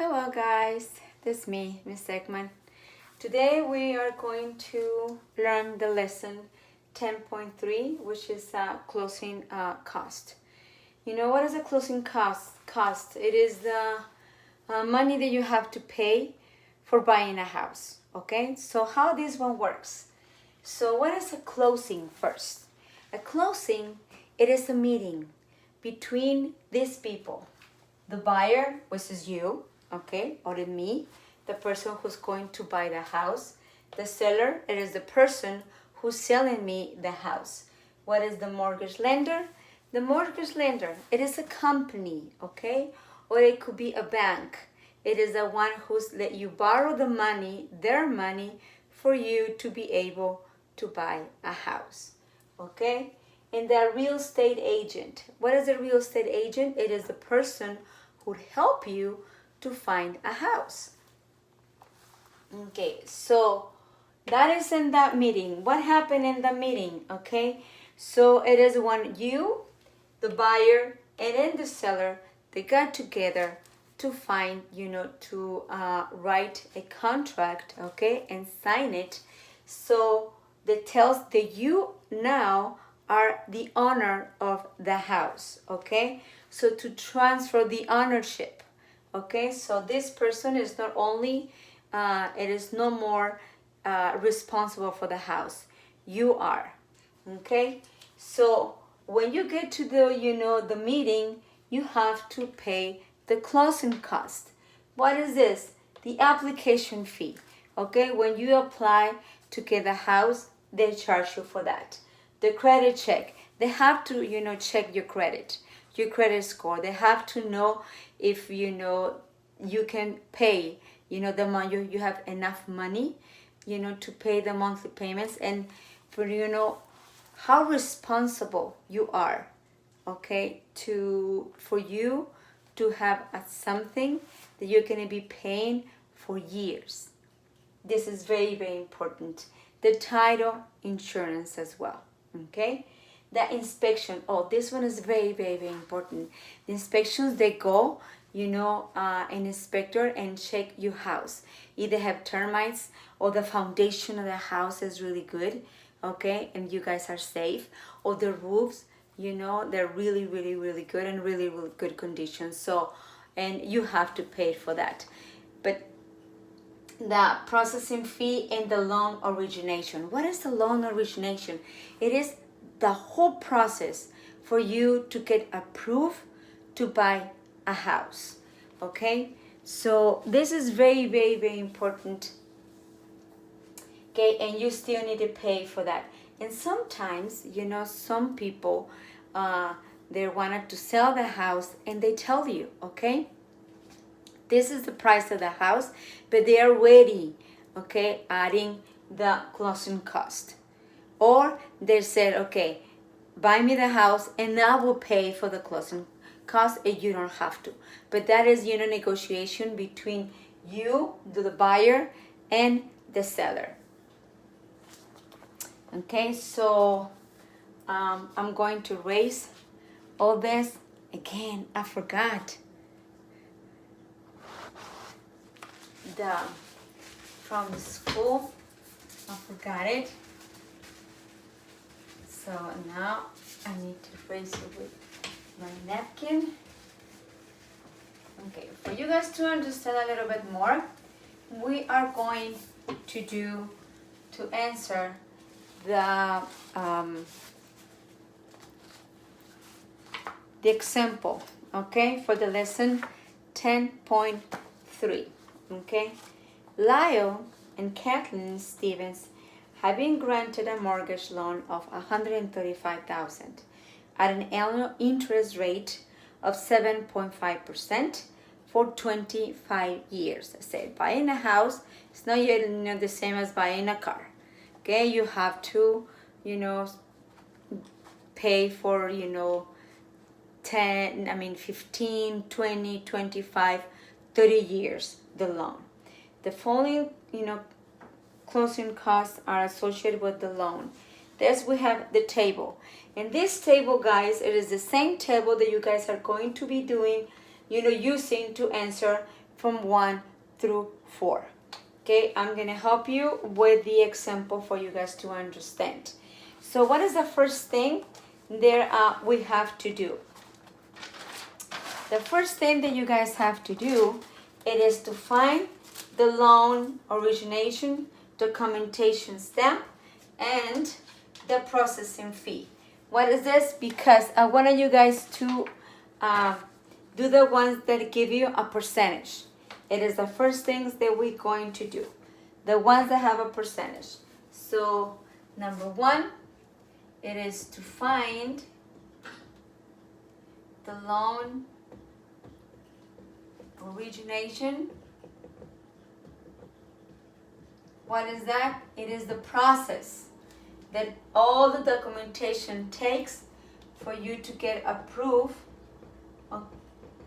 Hello guys, this is me, Miss Ekman. Today we are going to learn the lesson 10.3, which is closing cost. You know what is a closing cost? It is the money that you have to pay for buying a house. Okay, so how this one works? So what is a closing first? A closing, it is a meeting between these people. The buyer, which is you, okay, or me, the person who's going to buy the house. The seller, it is the person who's selling me the house. What is the mortgage lender? The mortgage lender, it is a company, okay, or it could be a bank. It is the one who's let you borrow the money, their money, for you to be able to buy a house, okay? And the real estate agent, what is a real estate agent? It is the person who would help you to find a house. Okay, so that is in that meeting. What happened in the meeting? Okay, so it is when you, the buyer, and then the seller, they got together to find, to write a contract, okay, and sign it. So that tells that you now are the owner of the house, okay? So to transfer the ownership, okay? So this person is not only, it is no more responsible for the house. You are, okay? So when you get to the, the meeting, you have to pay the closing cost. What is this? The application fee, okay? When you apply to get a house, they charge you for that. The credit check, they have to, check your credit score. They have to know if, you can pay, the money, you have enough money, to pay the monthly payments, and for, how responsible you are, okay, for you to have something that you're going to be paying for years. This is very, very important. The title insurance as well, okay? The inspection, oh, this one is very, very, very important. The inspections, they go, an inspector and check your house. Either have termites or the foundation of the house is really good, okay, and you guys are safe, or the roofs, they're really, really, really good and really, really good condition. So, and you have to pay for that. But the processing fee and the loan origination. What is the loan origination? It is the whole process for you to get approved to buy a house, okay? So this is very, very, very important, okay? And you still need to pay for that. And sometimes, some people, they wanted to sell the house and they tell you, okay, this is the price of the house, but they are ready, okay, adding the closing cost. Or they said, okay, buy me the house and I will pay for the closing cost, and you don't have to. But that is, negotiation between you, the buyer, and the seller. Okay, so I'm going to erase all this. Again, I forgot from the school. I forgot it. So now I need to erase it with my napkin. Okay, for you guys to understand a little bit more, we are going to answer the example, okay, for the lesson 10.3. Okay, Lyle and Kathleen Stevens have been granted a mortgage loan of $135,000 at an annual interest rate of 7.5% for 25 years. I said buying a house is not the same as buying a car. Okay, you have to, pay for, 15, 20, 25, 30 years the loan. The following, closing costs are associated with the loan. This we have the table. In this table, guys, it is the same table that you guys are going to be doing, using to answer from 1 through 4. Okay, I'm gonna help you with the example for you guys to understand. So what is the first thing there we have to do? The first thing that you guys have to do, it is to find the loan origination, documentation stamp, and the processing fee. What is this? Because I wanted you guys to do the ones that give you a percentage. It is the first things that we're going to do. The ones that have a percentage. So number 1, it is to find the loan origination. What is that? It is the process that all the documentation takes for you to get approved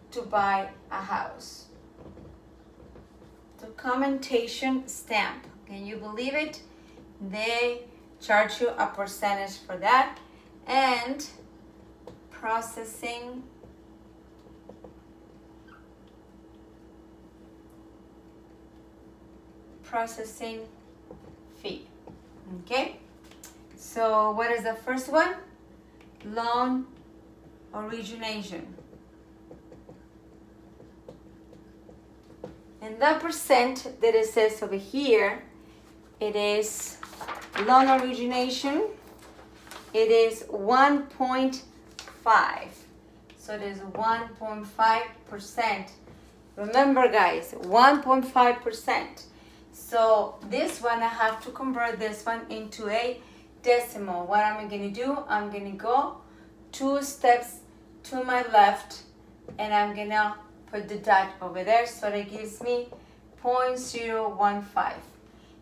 to buy a house. Documentation stamp. Can you believe it? They charge you a percentage for that. And processing fee. Okay? So what is the first one? Loan origination. And the percent that it says over here, it is loan origination. It is 1.5. So it is 1.5%. Remember guys, 1.5%. So this one, I have to convert this one into a decimal. What am I going to do? I'm going to go 2 steps to my left, and I'm going to put the dot over there, so that gives me 0.015.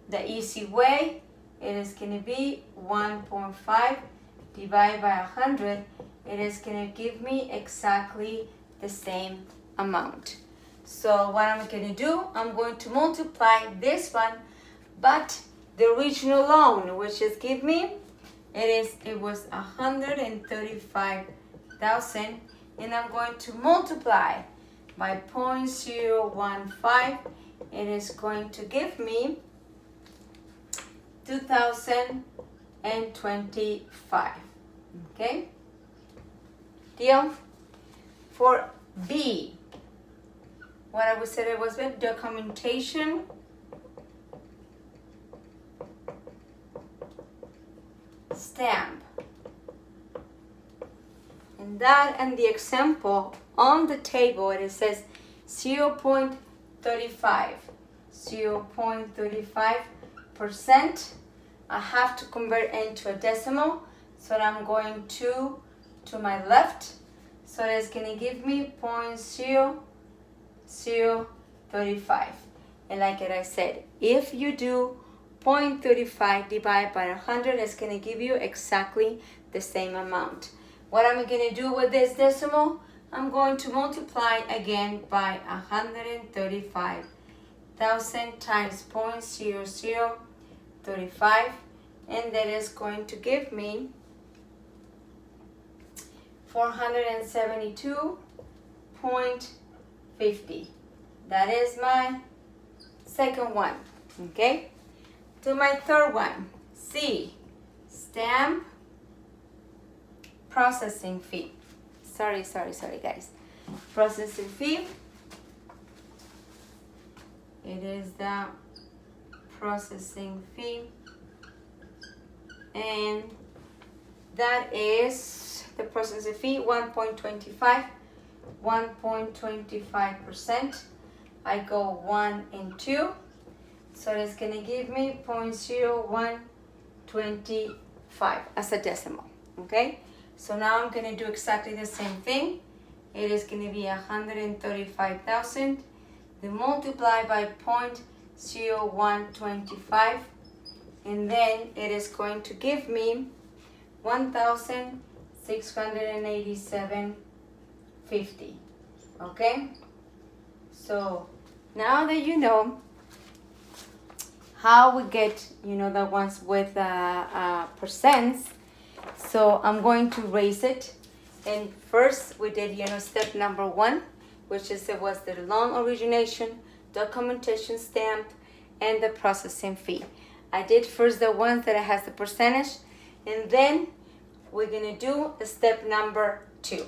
The easy way, it is going to be 1.5 divided by 100. It is going to give me exactly the same amount. So what I'm going to do, I'm going to multiply this one, but the original loan, which is give me, it was 135,000, and I'm going to multiply by 0.015. It is going to give me 2,025. Okay? Deal? For B, what I would say it was with documentation stamp. And that, and the example on the table, it says 0.35. 0.35%. I have to convert into a decimal, so I'm going to my left, so it's going to give me 0.0035. And like I said, if you do 0.35 divided by 100, it's going to give you exactly the same amount. What am I going to do with this decimal? I'm going to multiply again by 135,000 times 0.0035, and that is going to give me 472.50. That is my second one. Okay? To my third one, C, stamp processing fee. Sorry guys. Processing fee. It is the processing fee, and that is the processing fee 1.25. 1.25%. I go 1 and 2, so it's gonna give me 0.0125 as a decimal. Okay, so now I'm gonna do exactly the same thing. It is gonna be 135,000. Then multiply by 0.0125, and then it is going to give me 1,687.50. Okay, so now that you know how we get, the ones with percents, so I'm going to raise it. And first we did, step number 1, which was the loan origination, documentation stamp, and the processing fee. I did first the ones that has the percentage, and then we're gonna do step number 2.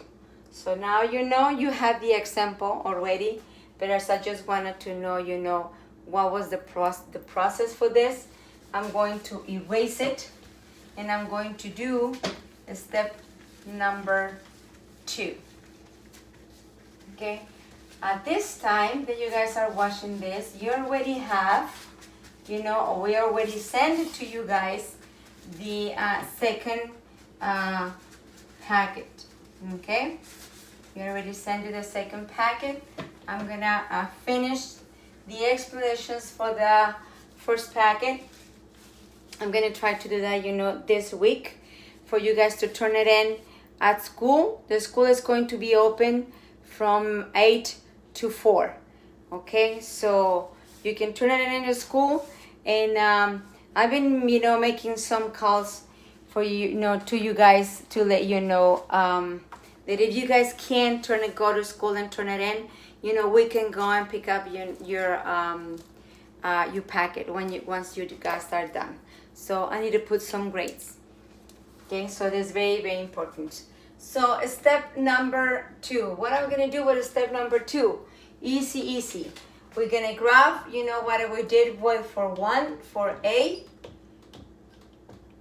So now you know you have the example already, but as I just wanted to know, what was the process for this. I'm going to erase it, and I'm going to do step number 2. Okay, at this time that you guys are watching this, you already have, we already sent it to you guys the second packet. Okay, we already sent you the second packet. I'm gonna finish the explanations for the first packet. I'm gonna try to do that, this week, for you guys to turn it in at school. The school is going to be open from 8 to 4. Okay, so you can turn it in your school, and I've been, making some calls for to you guys to let you know that if you guys can't go to school and turn it in, we can go and pick up your packet once you guys are done. So I need to put some grades. Okay, so this is very, very important. So step number 2. What I'm gonna do with step number 2? Easy. We're gonna grab, what we did for A.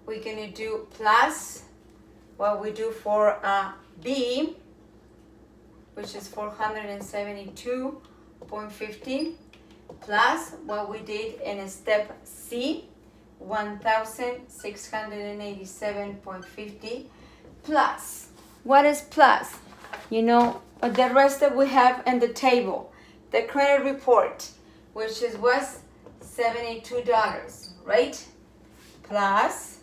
We're gonna do plus what we do for B, which is 472.50, plus what we did in step C, 1,687.50, plus. What is plus? The rest that we have in the table, the credit report, which was $72, right? Plus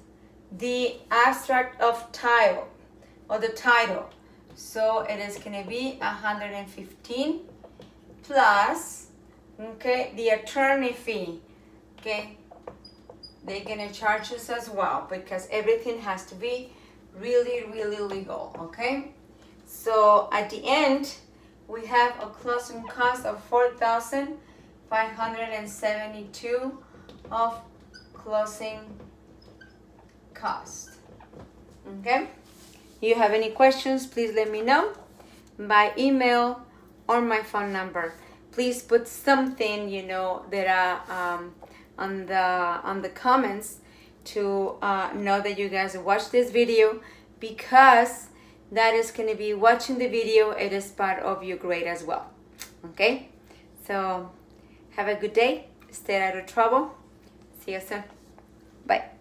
the abstract of title, or the title. So it is going to be 115, plus, okay, the attorney fee. Okay, they're going to charge us as well, because everything has to be really, really legal. Okay, so at the end we have a closing cost of $4,572 of closing cost. Okay, you have any questions, please let me know by email or my phone number. Please put something that on the comments to know that you guys watch this video, because that is going to be watching the video. It is part of your grade as well. Okay, so have a good day, stay out of trouble, see you soon, bye.